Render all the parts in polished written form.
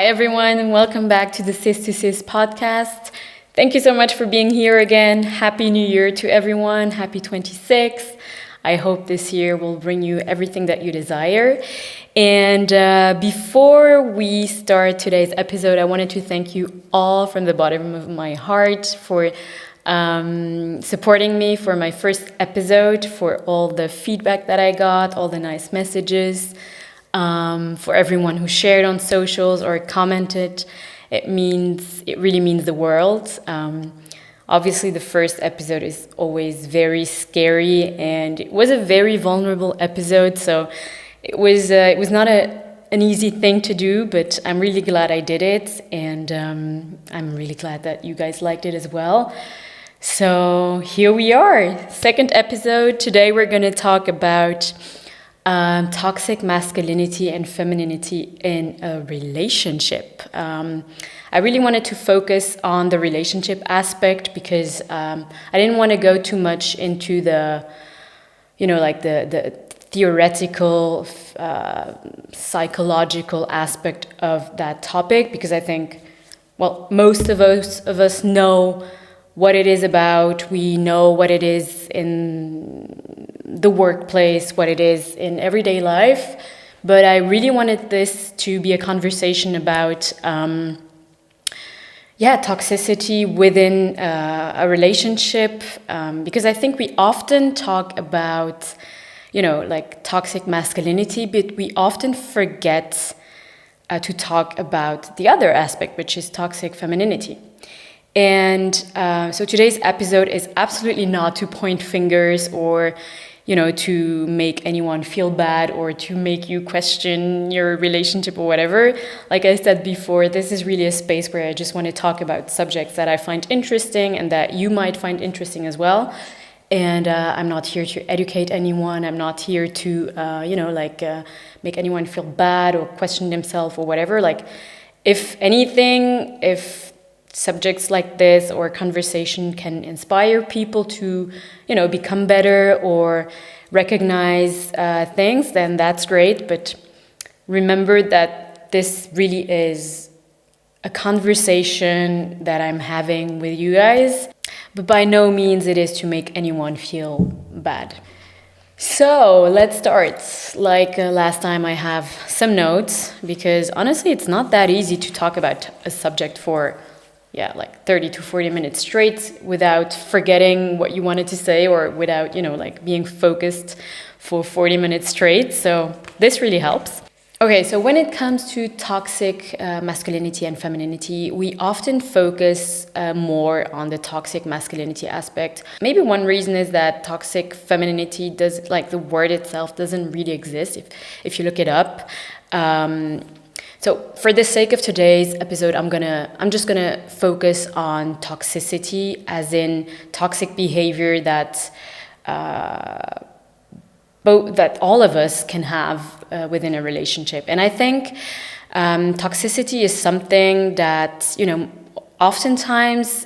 Hi, everyone, and welcome back to the Sis to Sis podcast. Thank you so much for being here again. Happy New Year to everyone. Happy 26. I hope this year will bring you everything that you desire. And before we start today's episode, I wanted to thank you all from the bottom of my heart for supporting me for my first episode, for all the feedback that I got, all the nice messages. For everyone who shared on socials or commented, it really means the world. Obviously, the first episode is always very scary, and it was a very vulnerable episode. So it was not an easy thing to do, but I'm really glad I did it, and I'm really glad that you guys liked it as well. So here we are, second episode. Today we're going to talk about toxic masculinity and femininity in a relationship. I really wanted to focus on the relationship aspect because I didn't want to go too much into the theoretical, psychological aspect of that topic, because I think, well, most of us know what it is about. We know what it is in the workplace, what it is in everyday life. But I really wanted this to be a conversation about toxicity within a relationship, because I think we often talk about, toxic masculinity, but we often forget to talk about the other aspect, which is toxic femininity. And so today's episode is absolutely not to point fingers or, to make anyone feel bad or to make you question your relationship or whatever. Like I said before, this is really a space where I just want to talk about subjects that I find interesting and that you might find interesting as well. And I'm not here to educate anyone. I'm not here to, make anyone feel bad or question themselves or whatever. Like, if anything, if subjects like this or conversation can inspire people to, become better or recognize things, then that's great. But remember that this really is a conversation that I'm having with you guys, but by no means it is to make anyone feel bad. So let's start. Like last time, I have some notes, because honestly, it's not that easy to talk about a subject for 30 to 40 minutes straight without forgetting what you wanted to say, or without, being focused for 40 minutes straight. So this really helps. Okay, so when it comes to toxic masculinity and femininity, we often focus more on the toxic masculinity aspect. Maybe one reason is that toxic femininity the word itself doesn't really exist if you look it up. So for the sake of today's episode, I'm just gonna focus on toxicity, as in toxic behavior that all of us can have within a relationship. And I think toxicity is something that, oftentimes,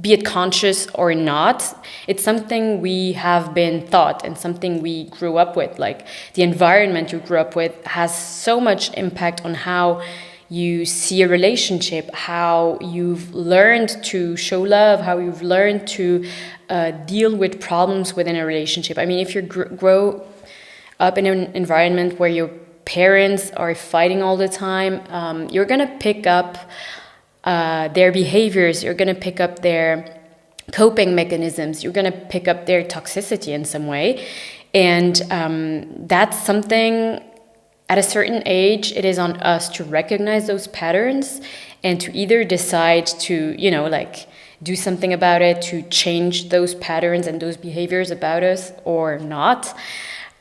be it conscious or not, it's something we have been taught and something we grew up with. Like, the environment you grew up with has so much impact on how you see a relationship, how you've learned to show love, how you've learned to deal with problems within a relationship. I mean, if you grow up in an environment where your parents are fighting all the time, you're gonna pick up their behaviors, you're going to pick up their coping mechanisms, you're going to pick up their toxicity in some way. And that's something, at a certain age, it is on us to recognize those patterns and to either decide to, do something about it, to change those patterns and those behaviors about us, or not.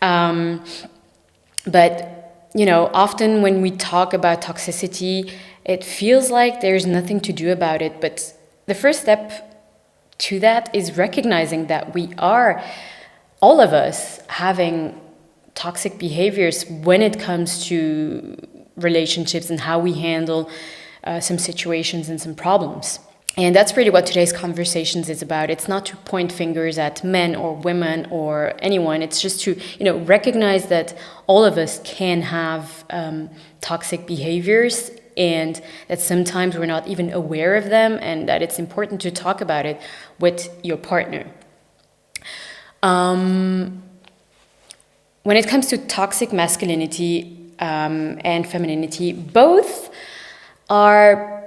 But, often when we talk about toxicity, it feels like there's nothing to do about it. But the first step to that is recognizing that we are, all of us, having toxic behaviors when it comes to relationships and how we handle some situations and some problems. And that's really what today's conversations is about. It's not to point fingers at men or women or anyone. It's just to, recognize that all of us can have toxic behaviors, and that sometimes we're not even aware of them, and that it's important to talk about it with your partner. When it comes to toxic masculinity and femininity, both are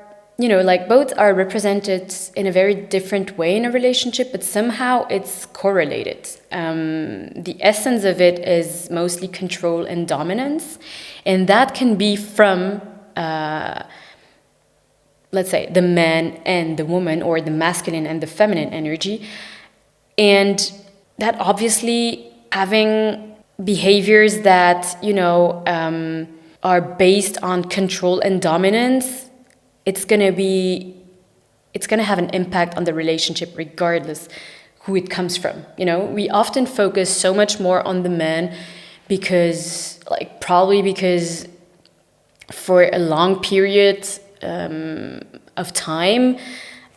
both are represented in a very different way in a relationship, but somehow it's correlated. The essence of it is mostly control and dominance, and that can be from, let's say, the man and the woman, or the masculine and the feminine energy, and that obviously having behaviors that, are based on control and dominance, it's going to have an impact on the relationship regardless who it comes from. We often focus so much more on the man probably because for a long period of time,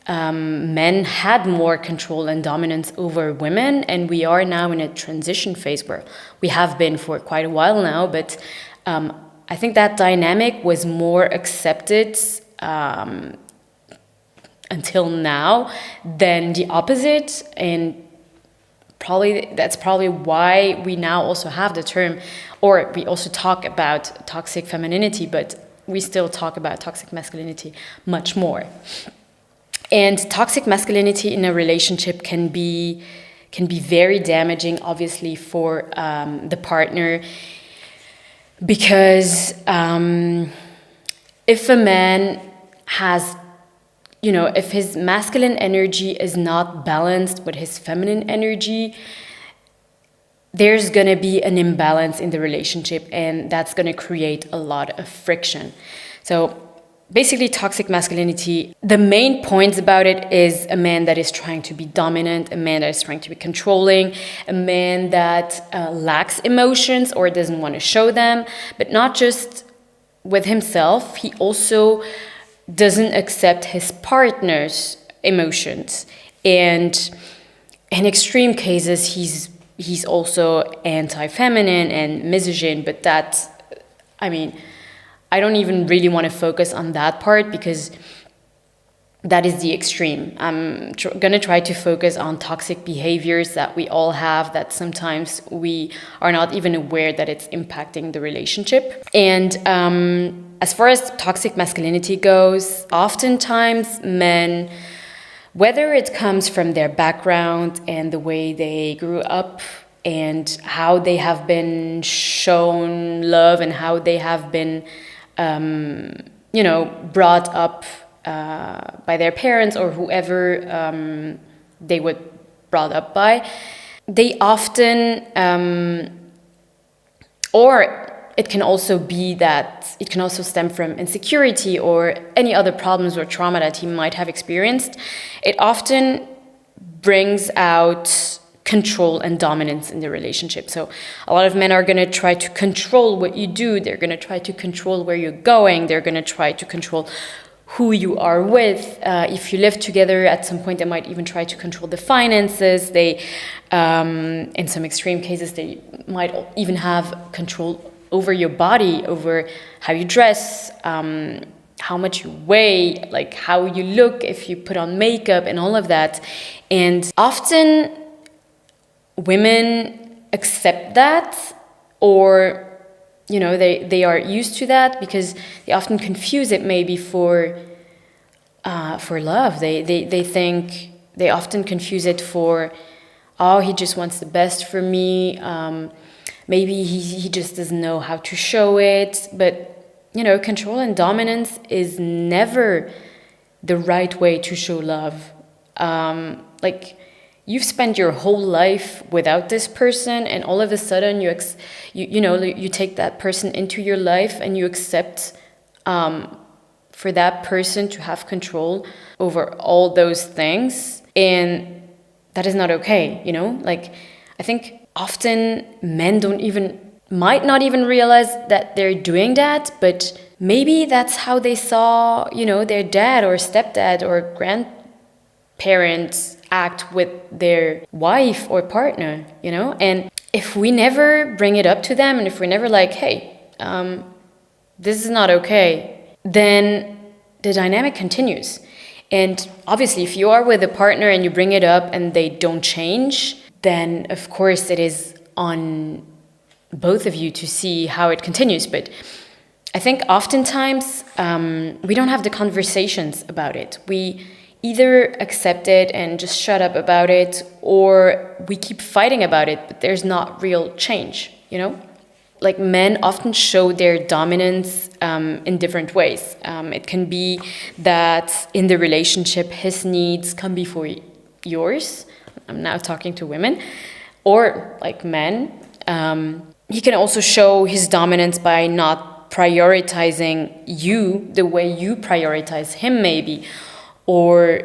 men had more control and dominance over women, and we are now in a transition phase where we have been for quite a while now, but I think that dynamic was more accepted until now than the opposite, and that's probably why we now also have the term, or we also talk about toxic femininity, but we still talk about toxic masculinity much more. And toxic masculinity in a relationship can be very damaging, obviously, for the partner, because if a man has, if his masculine energy is not balanced with his feminine energy, there's going to be an imbalance in the relationship, and that's going to create a lot of friction. So basically, toxic masculinity, the main points about it is a man that is trying to be dominant, a man that is trying to be controlling, a man that lacks emotions or doesn't want to show them, but not just with himself. He also doesn't accept his partner's emotions, and in extreme cases, he's also anti-feminine and misogyn. But I don't even really want to focus on that part, because that is the extreme. I'm going to try to focus on toxic behaviors that we all have, that sometimes we are not even aware that it's impacting the relationship. And as far as toxic masculinity goes, oftentimes men, whether it comes from their background and the way they grew up and how they have been shown love and how they have been brought up by their parents or whoever they were brought up by, they often, or it can also be that it can also stem from insecurity or any other problems or trauma that he might have experienced. It often brings out control and dominance in the relationship. So a lot of men are going to try to control what you do. They're going to try to control where you're going. They're going to try to control who you are with. If you live together, at some point, they might even try to control the finances. They, in some extreme cases, they might even have control over your body, over how you dress, how much you weigh, like how you look, if you put on makeup and all of that. And often women accept that, or they are used to that, because they often confuse it maybe for love. They think, they often confuse it for, oh, he just wants the best for me. Maybe he just doesn't know how to show it. But control and dominance is never the right way to show love. You've spent your whole life without this person, and all of a sudden you take that person into your life, and you accept for that person to have control over all those things, and that is not okay. I think often men might not even realize that they're doing that, but maybe that's how they saw their dad or stepdad or parents act with their wife or partner, you know? And if we never bring it up to them, and if we're never like, hey, this is not okay, then the dynamic continues. And obviously, if you are with a partner and you bring it up and they don't change, then of course it is on both of you to see how it continues. But I think oftentimes we don't have the conversations about it. We either accept it and just shut up about it, or we keep fighting about it, but there's not real change, you know? Like, men often show their dominance in different ways. It can be that in the relationship, his needs come before yours. I'm now talking to women. Or, like men, he can also show his dominance by not prioritizing you the way you prioritize him, maybe. Or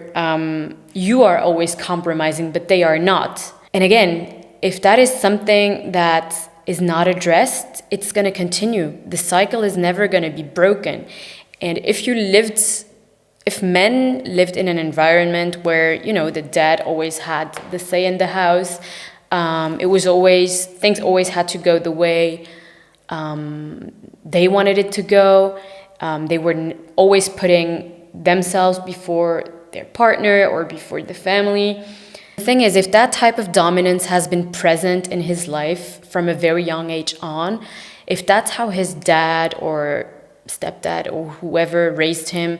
you are always compromising, but they are not. And again, if that is something that is not addressed, it's going to continue. The cycle is never going to be broken. And if men lived in an environment where, you know, the dad always had the say in the house, things always had to go the way they wanted it to go. They were always putting themselves before their partner or before the family. The thing is, if that type of dominance has been present in his life from a very young age on, if that's how his dad or stepdad or whoever raised him,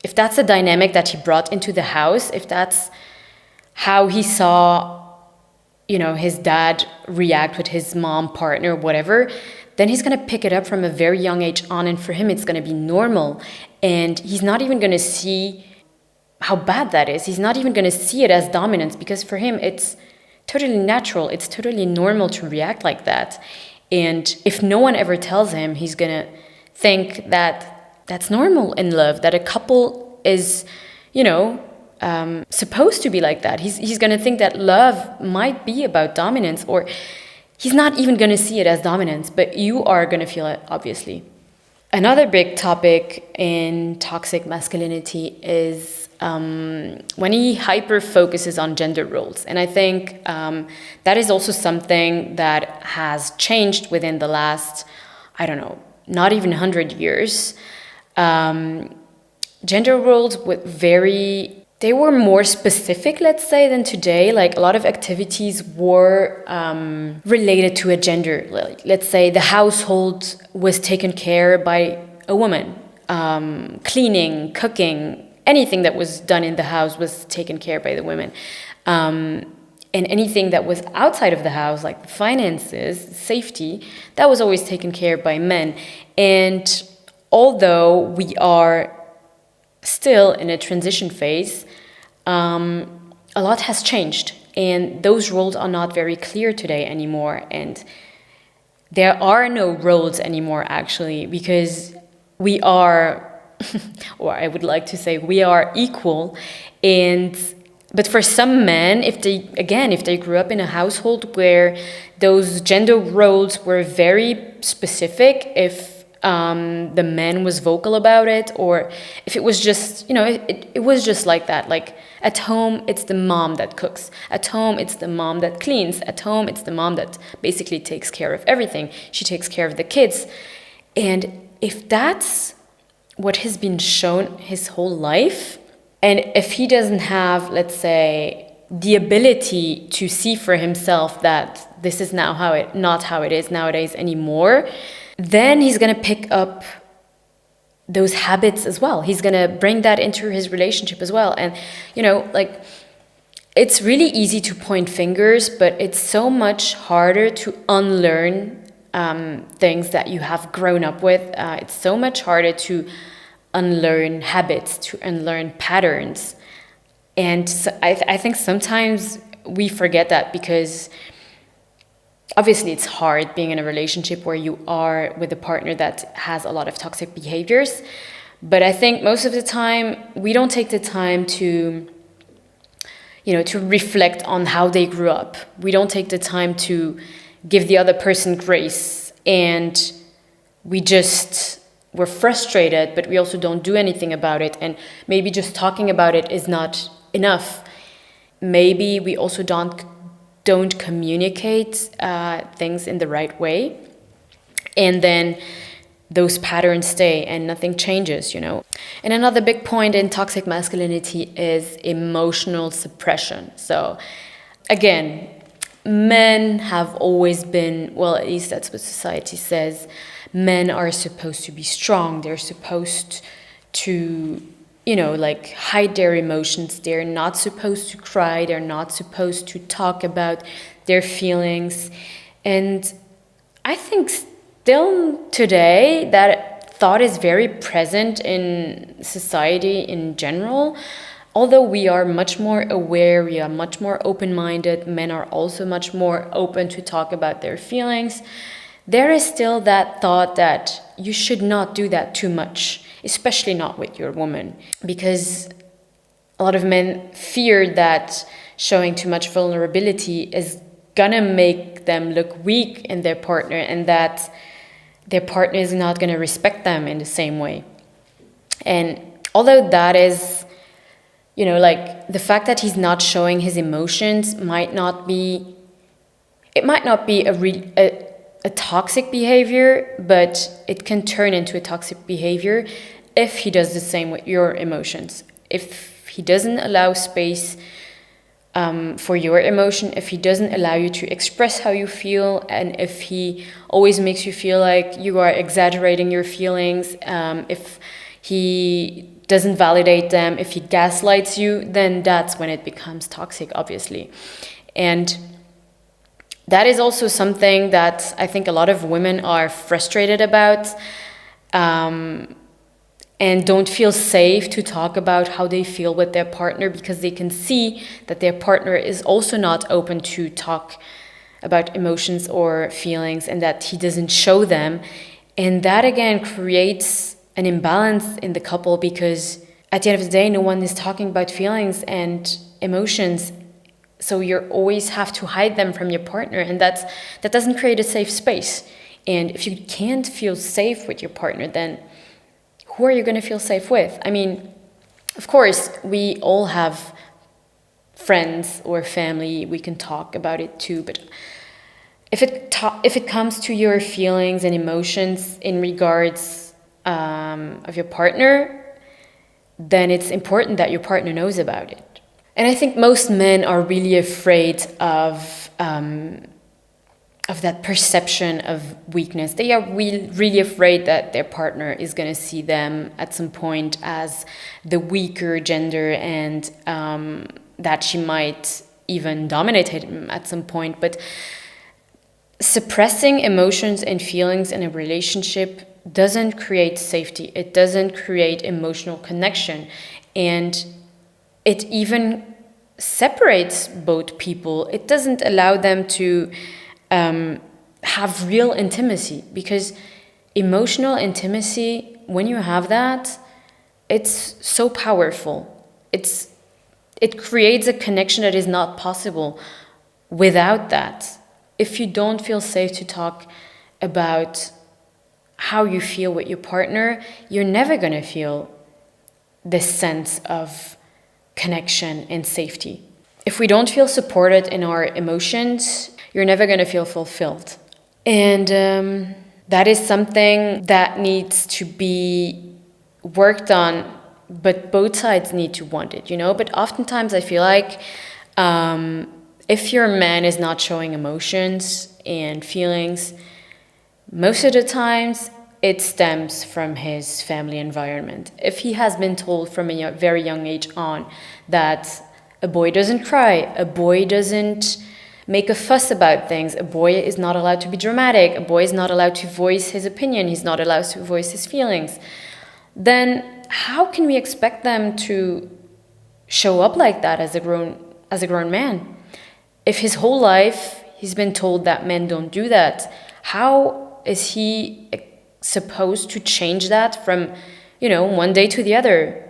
if that's a dynamic that he brought into the house, if that's how he saw, you know, his dad react with his mom, partner, whatever, then he's going to pick it up from a very young age on, and for him it's going to be normal. And he's not even going to see how bad that is. He's not even going to see it as dominance, because for him it's totally natural. It's totally normal to react like that. And if no one ever tells him, he's going to think that that's normal in love, that a couple is, you know, supposed to be like that. He's going to think that love might be about dominance, or he's not even going to see it as dominance, but you are going to feel it, obviously. Another big topic in toxic masculinity is when he hyper focuses on gender roles. And I think that is also something that has changed within the last, I don't know, not even 100 years. Gender roles they were more specific, let's say, than today. Like, a lot of activities were related to a gender. Like, let's say the household was taken care by a woman. Cleaning, cooking, anything that was done in the house was taken care by the women. And anything that was outside of the house, like finances, safety, that was always taken care by men. And although we are still in a transition phase, a lot has changed, and those roles are not very clear today anymore. And there are no roles anymore, actually, because we are, or I would like to say, we are equal. But for some men, if they grew up in a household where those gender roles were very specific, if the man was vocal about it, or if it was just, you know, it was just like that. Like, at home, it's the mom that cooks. At home, it's the mom that cleans. At home, it's the mom that basically takes care of everything. She takes care of the kids. And if that's what has been shown his whole life, and if he doesn't have, let's say, the ability to see for himself that this is now not how it is nowadays anymore, then he's going to pick up those habits as well. He's going to bring that into his relationship as well. And, you know, like, it's really easy to point fingers, but it's so much harder to unlearn things that you have grown up with. It's so much harder to unlearn habits, to unlearn patterns. And so I think sometimes we forget that, because obviously it's hard being in a relationship where you are with a partner that has a lot of toxic behaviors. But I think most of the time we don't take the time to, you know, to reflect on how they grew up. We don't take the time to give the other person grace, and we just we're frustrated, but we also don't do anything about it. And maybe just talking about it is not enough. Maybe we also don't communicate things in the right way. And then those patterns stay and nothing changes, And another big point in toxic masculinity is emotional suppression. So again, men have always been, well, at least that's what society says, men are supposed to be strong. They're supposed to, hide their emotions. They're not supposed to cry. They're not supposed to talk about their feelings. And I think still today that thought is very present in society in general. Although we are much more aware, we are much more open-minded, men are also much more open to talk about their feelings, there is still that thought that you should not do that too much, especially not with your woman, because a lot of men fear that showing too much vulnerability is gonna make them look weak in their partner, and that their partner is not gonna respect them in the same way. And although that is, the fact that he's not showing his emotions might not be a toxic behavior, but it can turn into a toxic behavior if he does the same with your emotions. If he doesn't allow space for your emotion, if he doesn't allow you to express how you feel, and if he always makes you feel like you are exaggerating your feelings, if he doesn't validate them, if he gaslights you, then that's when it becomes toxic, obviously. And that is also something that I think a lot of women are frustrated about, and don't feel safe to talk about how they feel with their partner, because they can see that their partner is also not open to talk about emotions or feelings, and that he doesn't show them. And that again creates an imbalance in the couple, because at the end of the day, no one is talking about feelings and emotions. So you always have to hide them from your partner, and that doesn't create a safe space. And if you can't feel safe with your partner, then who are you going to feel safe with? I mean, of course, we all have friends or family, we can talk about it too, but if it comes to your feelings and emotions in regards of your partner, then it's important that your partner knows about it. And I think most men are really afraid of that perception of weakness. They are really afraid that their partner is going to see them at some point as the weaker gender, and that she might even dominate him at some point. But suppressing emotions and feelings in a relationship doesn't create safety. It doesn't create emotional connection. And it even separates both people. It doesn't allow them to have real intimacy, because emotional intimacy, when you have that, it's so powerful. It creates a connection that is not possible without that. If you don't feel safe to talk about how you feel with your partner, you're never going to feel this sense of connection and safety. If we don't feel supported in our emotions, you're never going to feel fulfilled. And that is something that needs to be worked on, but both sides need to want it, But oftentimes I feel like if your man is not showing emotions and feelings, most of the times it stems from his family environment. If he has been told from a very young age on that a boy doesn't cry, a boy doesn't make a fuss about things, a boy is not allowed to be dramatic, a boy is not allowed to voice his opinion, he's not allowed to voice his feelings, then how can we expect them to show up like that as a grown man? If his whole life he's been told that men don't do that, how is he supposed to change that from, one day to the other?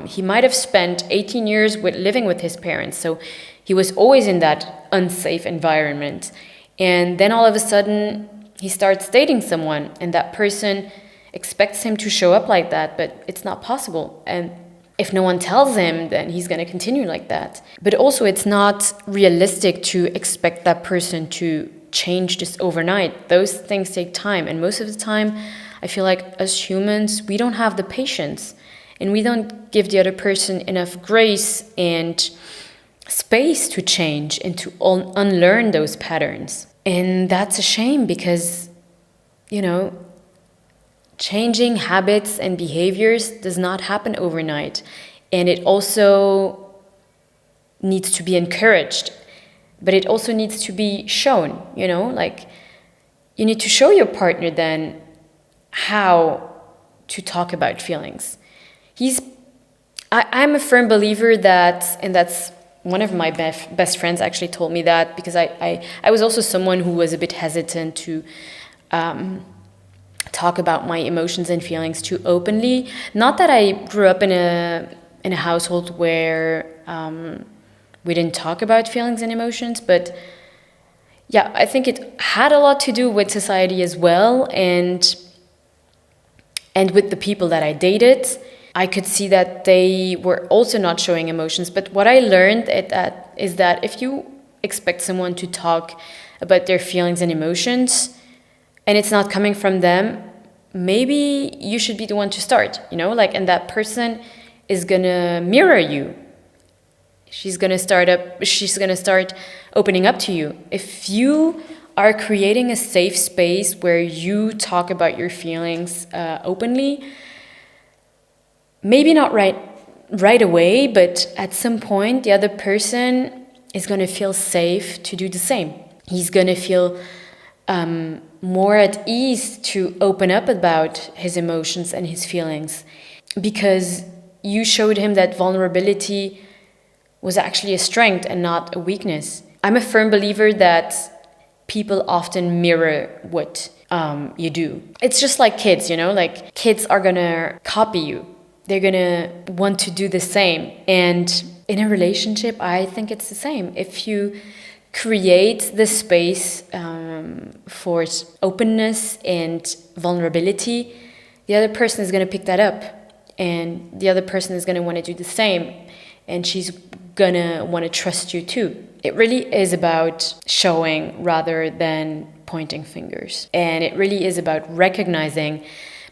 He might have spent 18 years living with his parents, so he was always in that unsafe environment. And then all of a sudden, he starts dating someone, and that person expects him to show up like that, but it's not possible. And if no one tells him, then he's going to continue like that. But also, it's not realistic to expect that person to change this overnight. Those things take time. And most of the time, I feel like as humans, we don't have the patience. And we don't give the other person enough grace and space to change and to unlearn those patterns. And that's a shame because, you know, changing habits and behaviors does not happen overnight. And it also needs to be encouraged, but it also needs to be shown, you know, like you need to show your partner then how to talk about feelings. I'm a firm believer that, and that's one of my best friends actually told me that, because I was also someone who was a bit hesitant to talk about my emotions and feelings too openly. Not that I grew up in a household where we didn't talk about feelings and emotions, but yeah, I think it had a lot to do with society as well, and with the people that I dated. I could see that they were also not showing emotions. But what I learned is that if you expect someone to talk about their feelings and emotions, and it's not coming from them, maybe you should be the one to start, you know, like, and that person is gonna mirror you. She's gonna start opening up to you. If you are creating a safe space where you talk about your feelings openly, maybe not right away, but at some point the other person is gonna feel safe to do the same. He's gonna feel more at ease to open up about his emotions and his feelings, because you showed him that vulnerability was actually a strength and not a weakness. I'm a firm believer that people often mirror what you do. It's just like kids, you know, like kids are gonna copy you. They're gonna want to do the same. And in a relationship, I think it's the same. If you create the space for openness and vulnerability, the other person is going to pick that up, and the other person is going to want to do the same, and she's going to want to trust you too. It really is about showing rather than pointing fingers, and it really is about recognizing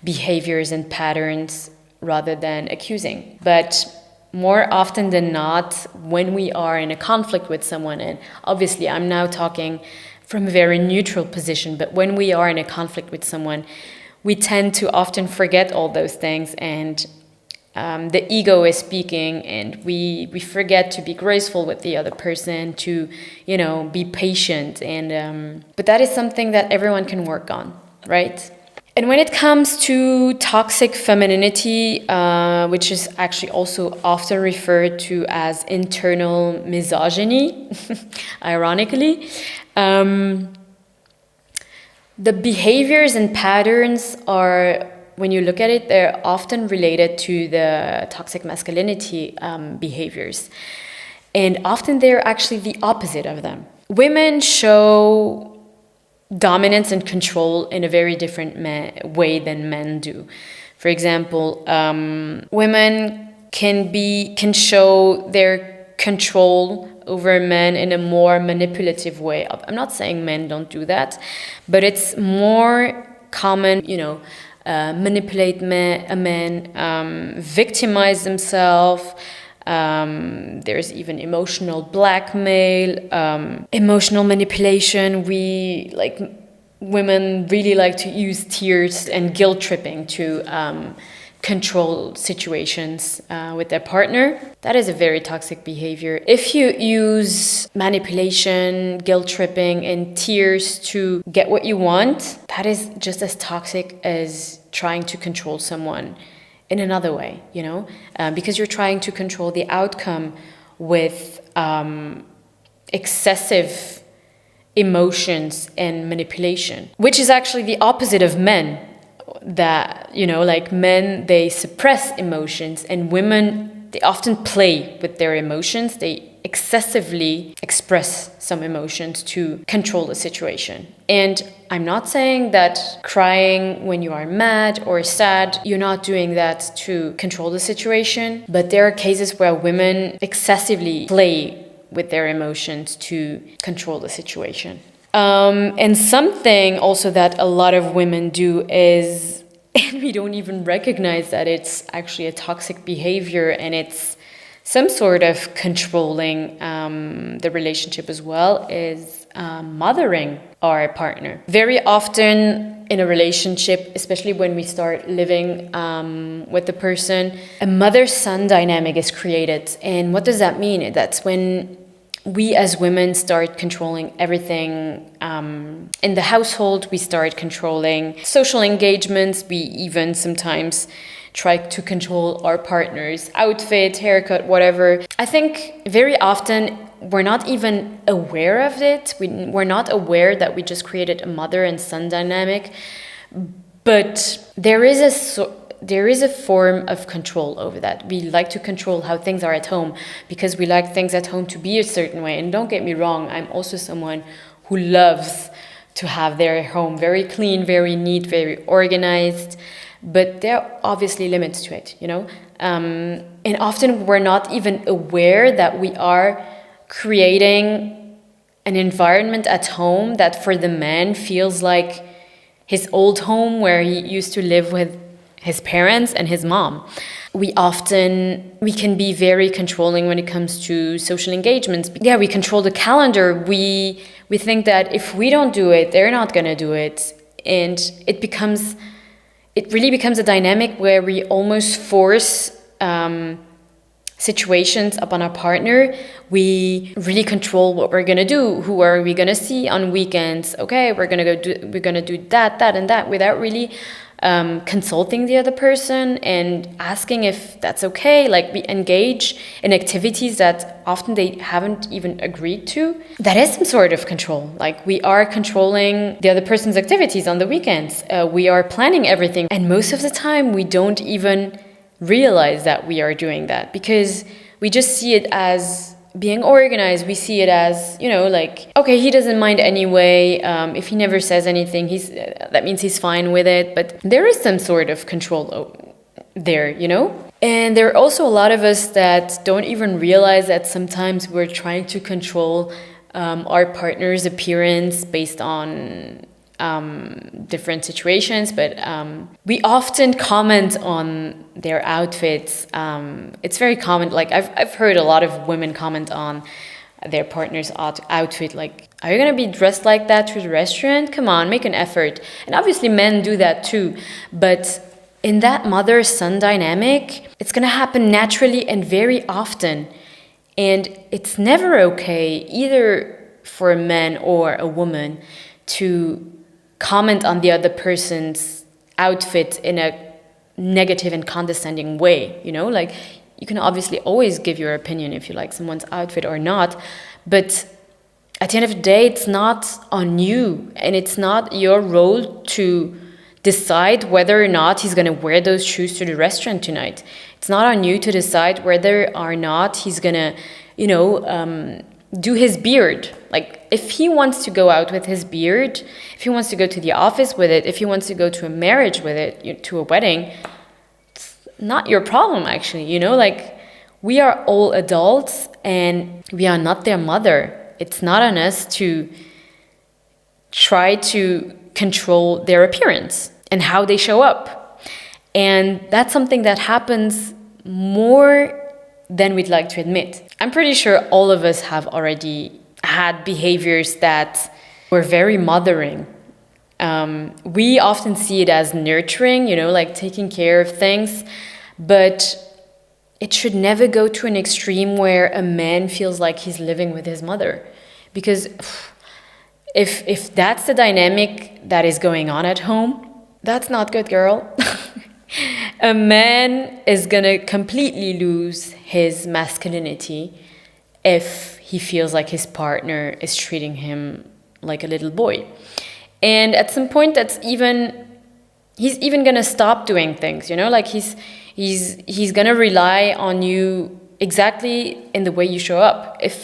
behaviors and patterns rather than accusing. But more often than not, when we are in a conflict with someone, and obviously I'm now talking from a very neutral position, but when we are in a conflict with someone, we tend to often forget all those things, and the ego is speaking, and we forget to be graceful with the other person, to, you know, be patient, and but that is something that everyone can work on, right? And when it comes to toxic femininity, which is actually also often referred to as internal misogyny, ironically, the behaviors and patterns are, when you look at it, they're often related to the toxic masculinity behaviors. And often they're actually the opposite of them. Women show dominance and control in a very different way than men do. For example, women can show their control over men in a more manipulative way. I'm not saying men don't do that, but it's more common, you know, manipulate a man, victimize themselves. There's even emotional blackmail, emotional manipulation. Women really like to use tears and guilt tripping to control situations with their partner. That is a very toxic behavior. If you use manipulation, guilt tripping, and tears to get what you want, that is just as toxic as trying to control someone in another way, you know, because you're trying to control the outcome with excessive emotions and manipulation, which is actually the opposite of men. That, you know, like men, they suppress emotions, and women, they often play with their emotions. They excessively express some emotions to control the situation. And I'm not saying that crying when you are mad or sad, you're not doing that to control the situation, but there are cases where women excessively play with their emotions to control the situation. And something also that a lot of women do is, and we don't even recognize that it's actually a toxic behavior, and it's some sort of controlling the relationship as well, is mothering our partner. Very often in a relationship, especially when we start living with the person, a mother-son dynamic is created. And what does that mean? That's when we as women start controlling everything in the household. We start controlling social engagements. We even sometimes try to control our partner's outfit, haircut, whatever. I think very often we're not even aware of it. We're not aware that we just created a mother and son dynamic. But there is a form of control over that. We like to control how things are at home because we like things at home to be a certain way. And don't get me wrong, I'm also someone who loves to have their home very clean, very neat, very organized. But there are obviously limits to it, you know? And often we're not even aware that we are creating an environment at home that for the man feels like his old home where he used to live with his parents and his mom. We can be very controlling when it comes to social engagements. Yeah, we control the calendar. We think that if we don't do it, they're not gonna do it. And it really becomes a dynamic where we almost force situations upon our partner. We really control what we're gonna do. Who are we gonna see on weekends? Okay, we're gonna do that, and that, without really consulting the other person and asking if that's okay. Like, we engage in activities that often they haven't even agreed to. That is some sort of control. Like, we are controlling the other person's activities on the weekends. We are planning everything. And most of the time we don't even realize that we are doing that because we just see it as being organized. We see it as, you know, like, okay, he doesn't mind anyway. If he never says anything, that means he's fine with it. But there is some sort of control there, you know? And there are also a lot of us that don't even realize that sometimes we're trying to control our partner's appearance based on different situations, but we often comment on their outfits. It's very common. Like, I've heard a lot of women comment on their partner's outfit. Like, are you gonna be dressed like that to the restaurant? Come on, make an effort. And obviously men do that too, but in that mother-son dynamic, it's gonna happen naturally and very often. And it's never okay, either for a man or a woman, to comment on the other person's outfit in a negative and condescending way, you know? Like, you can obviously always give your opinion if you like someone's outfit or not, but at the end of the day, it's not on you, and it's not your role to decide whether or not he's going to wear those shoes to the restaurant tonight. It's not on you to decide whether or not he's going to, you know, do his beard. Like, if he wants to go out with his beard, if he wants to go to the office with it, if he wants to go to a marriage with it, to a wedding, it's not your problem, actually, you know? Like, we are all adults and we are not their mother. It's not on us to try to control their appearance and how they show up. And that's something that happens more than we'd like to admit. I'm pretty sure all of us have already had behaviors that were very mothering. We often see it as nurturing, you know, like taking care of things, but it should never go to an extreme where a man feels like he's living with his mother. Because if that's the dynamic that is going on at home, that's not good, girl. A man is gonna completely lose his masculinity if he feels like his partner is treating him like a little boy. And at some point, he's even gonna stop doing things, you know, like he's gonna rely on you exactly in the way you show up. If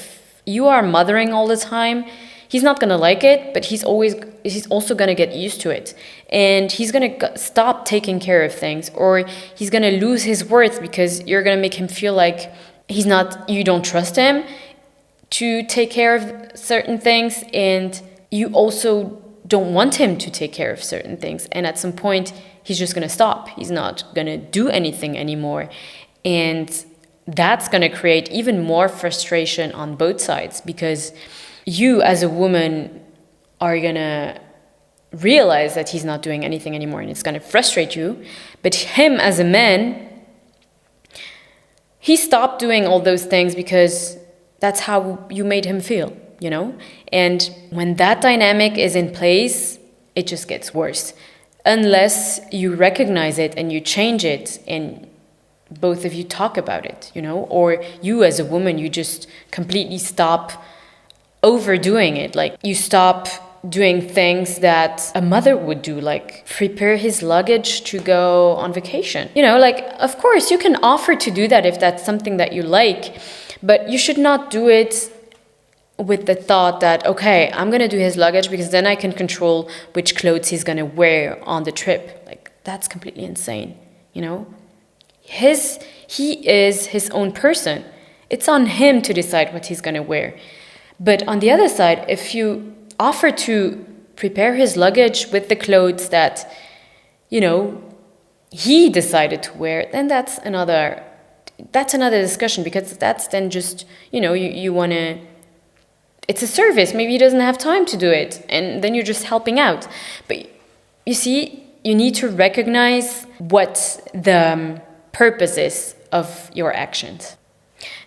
you are mothering all the time, he's not going to like it, but he's also going to get used to it. And he's going to stop taking care of things, or he's going to lose his worth because you're going to make him feel like you don't trust him to take care of certain things, and you also don't want him to take care of certain things. And at some point, he's just going to stop. He's not going to do anything anymore. And that's going to create even more frustration on both sides, because you as a woman are going to realize that he's not doing anything anymore, and it's going to frustrate you. But him as a man, he stopped doing all those things because that's how you made him feel, you know? And when that dynamic is in place, it just gets worse. Unless you recognize it and you change it and both of you talk about it, you know? Or you as a woman, you just completely stop overdoing it. Like, you stop doing things that a mother would do, like prepare his luggage to go on vacation. You know, like, of course, you can offer to do that if that's something that you like, but you should not do it with the thought that, okay, I'm going to do his luggage because then I can control which clothes he's going to wear on the trip. Like, that's completely insane, you know? He is his own person. It's on him to decide what he's going to wear. But on the other side, if you offer to prepare his luggage with the clothes that, you know, he decided to wear, then that's another discussion, because that's then just, you know, you want to, it's a service. Maybe he doesn't have time to do it, and then you're just helping out. But you see, you need to recognize what the purpose is of your actions.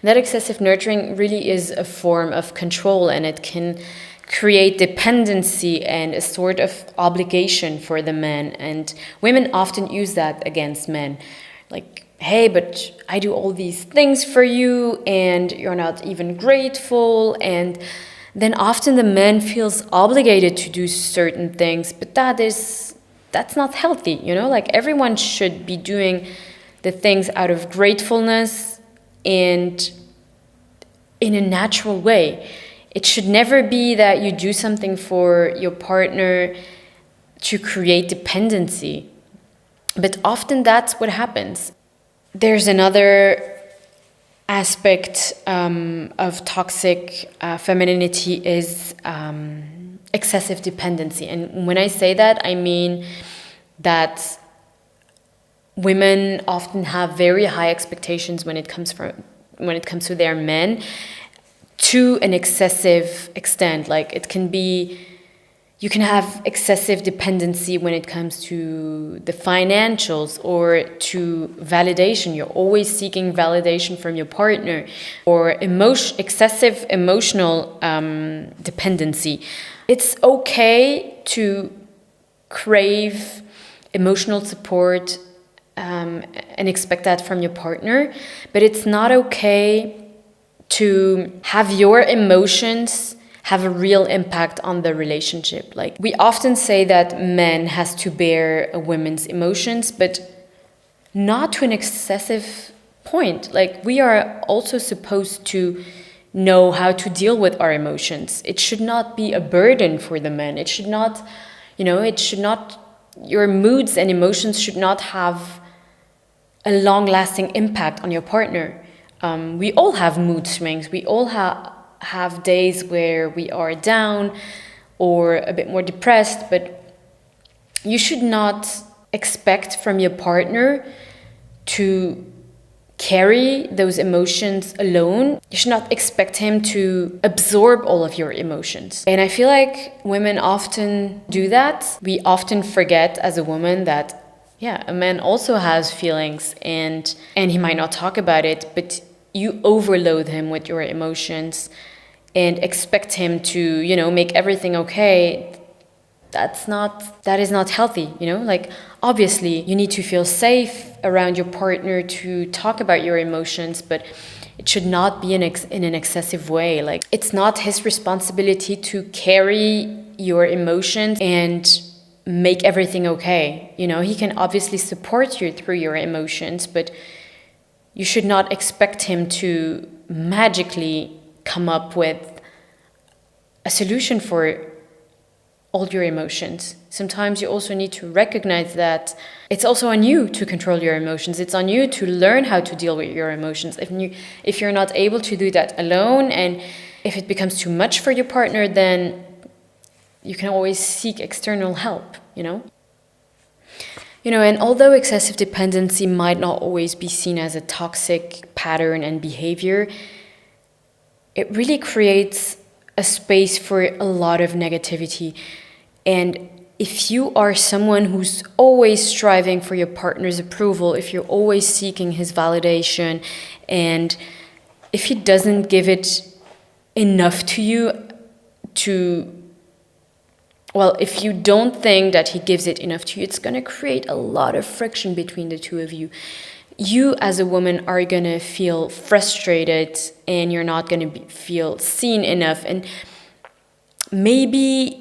That excessive nurturing really is a form of control, and it can create dependency and a sort of obligation for the man. And women often use that against men. Like, hey, but I do all these things for you and you're not even grateful. And then often the man feels obligated to do certain things, but that's not healthy, you know? Like, everyone should be doing the things out of gratefulness and in a natural way. It should never be that you do something for your partner to create dependency. But often that's what happens. There's another aspect of toxic femininity is excessive dependency. And when I say that, I mean that women often have very high expectations when it comes to their men, to an excessive extent. Like, it can be, you can have excessive dependency when it comes to the financials or to validation. You're always seeking validation from your partner, or excessive emotional dependency. It's okay to crave emotional support and expect that from your partner, but it's not okay to have your emotions have a real impact on the relationship. Like, we often say that men has to bear a woman's emotions, but not to an excessive point. Like, we are also supposed to know how to deal with our emotions. It should not be a burden for the men. It should not, your moods and emotions should not have a long-lasting impact on your partner. We all have mood swings. We all have days where we are down or a bit more depressed, but you should not expect from your partner to carry those emotions alone. You should not expect him to absorb all of your emotions. And I feel like women often do that. We often forget as a woman that, yeah, a man also has feelings, and he might not talk about it, but you overload him with your emotions and expect him to, make everything okay. That is not healthy, Like, obviously, you need to feel safe around your partner to talk about your emotions, but it should not be in an excessive way. Like, it's not his responsibility to carry your emotions and make everything okay. He can obviously support you through your emotions, but you should not expect him to magically come up with a solution for all your emotions. Sometimes you also need to recognize that it's also on you to control your emotions. It's on you to learn how to deal with your emotions. If you're not able to do that alone, and if it becomes too much for your partner, then you can always seek external help, you know? And although excessive dependency might not always be seen as a toxic pattern and behavior, it really creates a space for a lot of negativity. And if you are someone who's always striving for your partner's approval, if you're always seeking his validation, and if he doesn't give it enough to you if you don't think that he gives it enough to you, it's going to create a lot of friction between the two of you. You as a woman are going to feel frustrated, and you're not going to feel seen enough. And maybe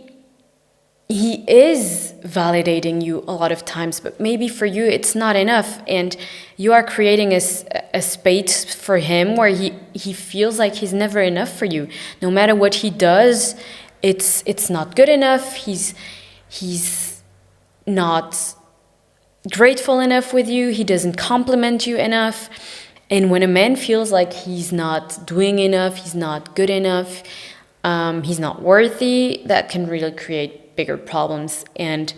he is validating you a lot of times, but maybe for you it's not enough, and you are creating a space for him where he feels like he's never enough for you. No matter what he does, it's not good enough. He's not grateful enough with you. He doesn't compliment you enough. And when a man feels like he's not doing enough, he's not good enough, he's not worthy, that can really create bigger problems. And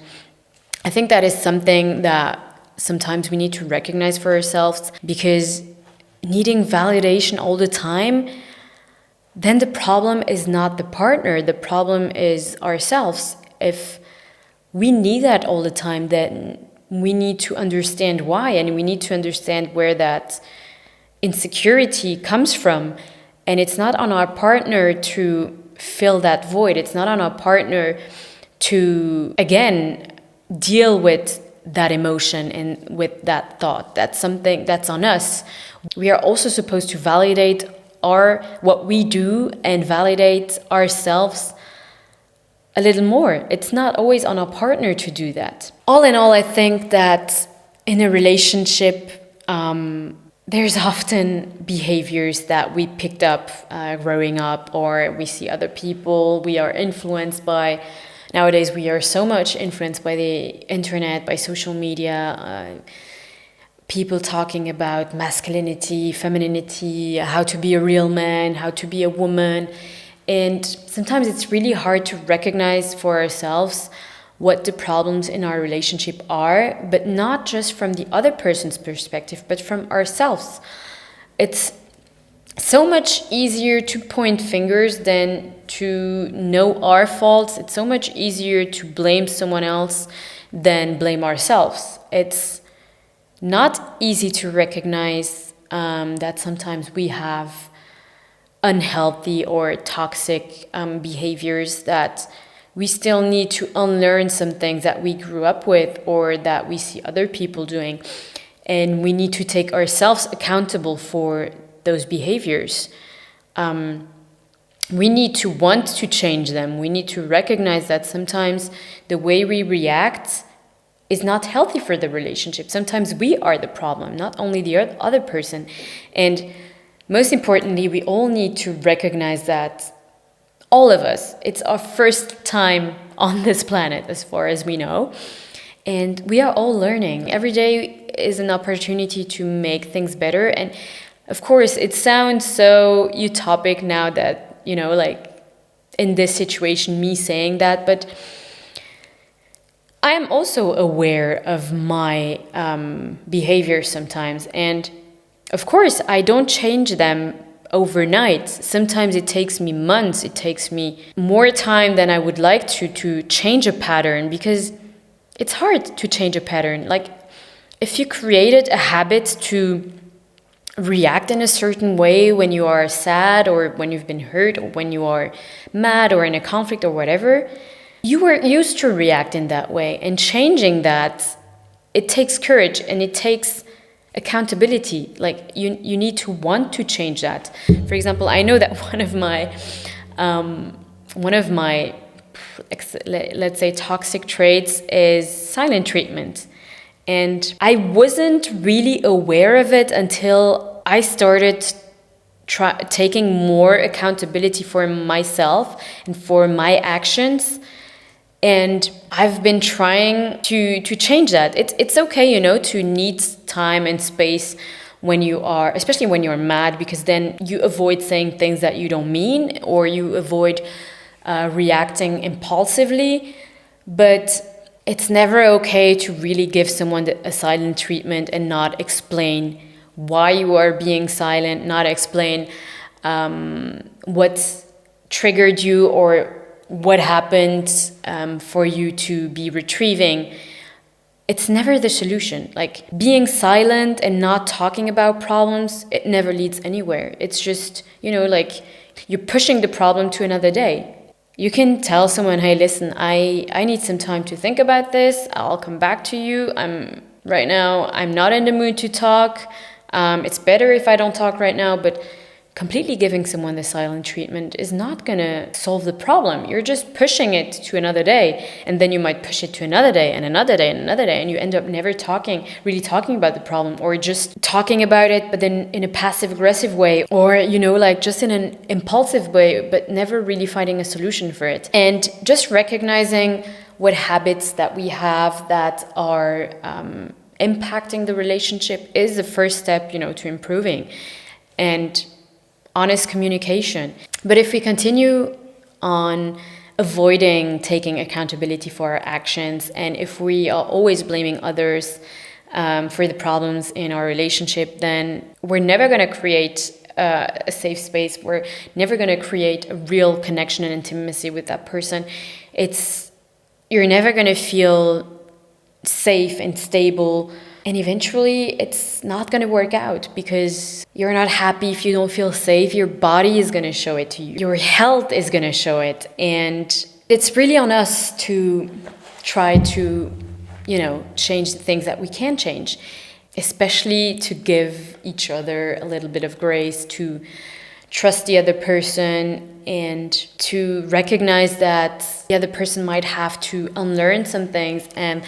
I think that is something that sometimes we need to recognize for ourselves, because needing validation all the time, then the problem is not the partner, the problem is ourselves. If we need that all the time, then we need to understand why, and we need to understand where that insecurity comes from. And it's not on our partner to fill that void. It's not on our partner to, again, deal with that emotion and with that thought. That's something that's on us. We are also supposed to validate what we do and validate ourselves a little more. It's not always on our partner to do that. All in all, I think that in a relationship, there's often behaviors that we picked up growing up, or we see other people. We are influenced by, nowadays we are so much influenced by the internet, by social media, people talking about masculinity, femininity, how to be a real man, how to be a woman. And sometimes it's really hard to recognize for ourselves what the problems in our relationship are, but not just from the other person's perspective, but from ourselves. It's so much easier to point fingers than to know our faults. It's so much easier to blame someone else than blame ourselves. It's not easy to recognize that sometimes we have unhealthy or toxic behaviors, that we still need to unlearn some things that we grew up with or that we see other people doing. And we need to take ourselves accountable for those behaviors. We need to want to change them. We need to recognize that sometimes the way we react is not healthy for the relationship. Sometimes we are the problem, not only the other person. And most importantly, we all need to recognize that all of us, it's our first time on this planet as far as we know. And we are all learning. Every day is an opportunity to make things better. And of course, it sounds so utopic now that, like in this situation, me saying that, but I am also aware of my behavior sometimes. And of course, I don't change them overnight. Sometimes it takes me months. It takes me more time than I would like to change a pattern, because it's hard to change a pattern. Like, if you created a habit to react in a certain way when you are sad, or when you've been hurt, or when you are mad or in a conflict or whatever, you were used to react in that way. And changing that, it takes courage and it takes accountability. Like, you need to want to change that. For example, I know that one of my let's say toxic traits is silent treatment. And I wasn't really aware of it until I started taking more accountability for myself and for my actions. And I've been trying to change that. It's okay, to need time and space when you are, especially when you're mad, because then you avoid saying things that you don't mean, or you avoid reacting impulsively. But it's never okay to really give someone a silent treatment and not explain why you are being silent, not explain what triggered you or what happened for you to be retrieving. It's never the solution. Like, being silent and not talking about problems, it never leads anywhere. It's just, like, you're pushing the problem to another day. You can tell someone, hey, listen, I need some time to think about this. I'll come back to you. Right now, I'm not in the mood to talk. It's better if I don't talk right now, but completely giving someone the silent treatment is not going to solve the problem. You're just pushing it to another day, and then you might push it to another day and another day and another day, and you end up never really talking about the problem, or just talking about it, but then in a passive-aggressive way, or, like just in an impulsive way, but never really finding a solution for it. And just recognizing what habits that we have that are impacting the relationship is the first step, to improving. And honest communication. But if we continue on avoiding taking accountability for our actions, and if we are always blaming others for the problems in our relationship, then we're never going to create a safe space. We're never going to create a real connection and intimacy with that person. You're never going to feel safe and stable. And eventually, it's not going to work out, because you're not happy if you don't feel safe. Your body is going to show it to you. Your health is going to show it. And it's really on us to try to, change the things that we can change, especially to give each other a little bit of grace, to trust the other person, and to recognize that the other person might have to unlearn some things, and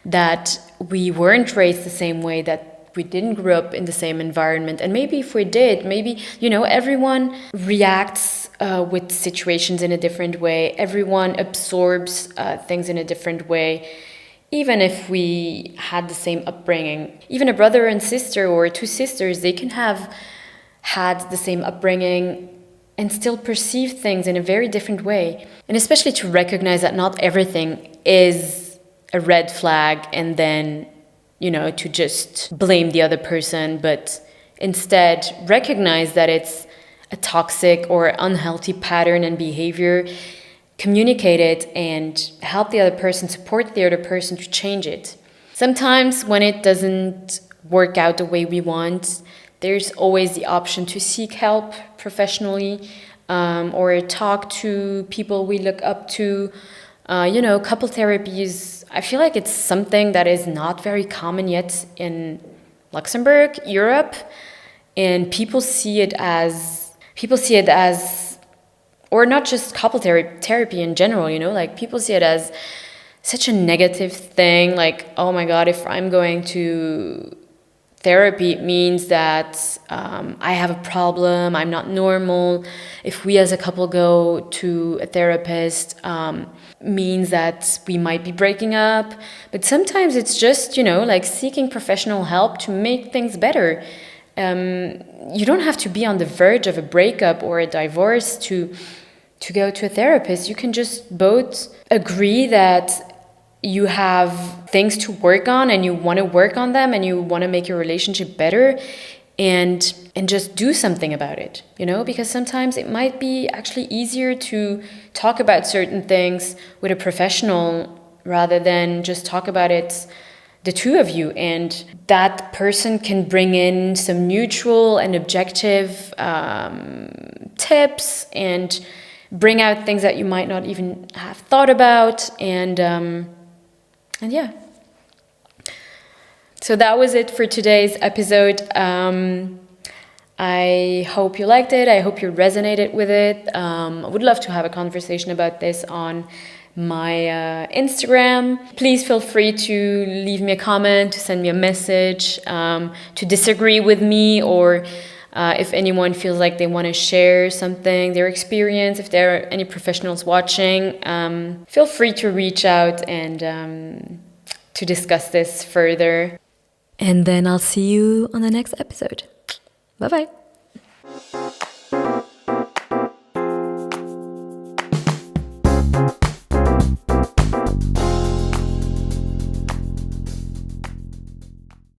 that we weren't raised the same way, that we didn't grow up in the same environment. And maybe if we did, maybe, everyone reacts with situations in a different way. Everyone absorbs things in a different way. Even if we had the same upbringing, even a brother and sister or two sisters, they can have had the same upbringing and still perceive things in a very different way. And especially to recognize that not everything is a red flag, and then, to just blame the other person, but instead recognize that it's a toxic or unhealthy pattern and behavior, communicate it, and help the other person, support the other person to change it. Sometimes when it doesn't work out the way we want, there's always the option to seek help professionally, or talk to people we look up to. Couple therapies, I feel like it's something that is not very common yet in Luxembourg, Europe, and people see it as, or not just couple therapy in general, like people see it as such a negative thing, like, oh my God, if I'm going to therapy, it means that I have a problem, I'm not normal. If we as a couple go to a therapist, means that we might be breaking up. But sometimes it's just, like seeking professional help to make things better. You don't have to be on the verge of a breakup or a divorce to go to a therapist. You can just both agree that you have things to work on and you want to work on them and you want to make your relationship better, and just do something about it, because sometimes it might be actually easier to talk about certain things with a professional rather than just talk about it, the two of you, and that person can bring in some neutral and objective tips and bring out things that you might not even have thought about, and yeah. So that was it for today's episode. I hope you liked it. I hope you resonated with it. I would love to have a conversation about this on my Instagram. Please feel free to leave me a comment, to send me a message, to disagree with me, or if anyone feels like they want to share something, their experience, if there are any professionals watching, feel free to reach out and to discuss this further. And then I'll see you on the next episode. Bye-bye.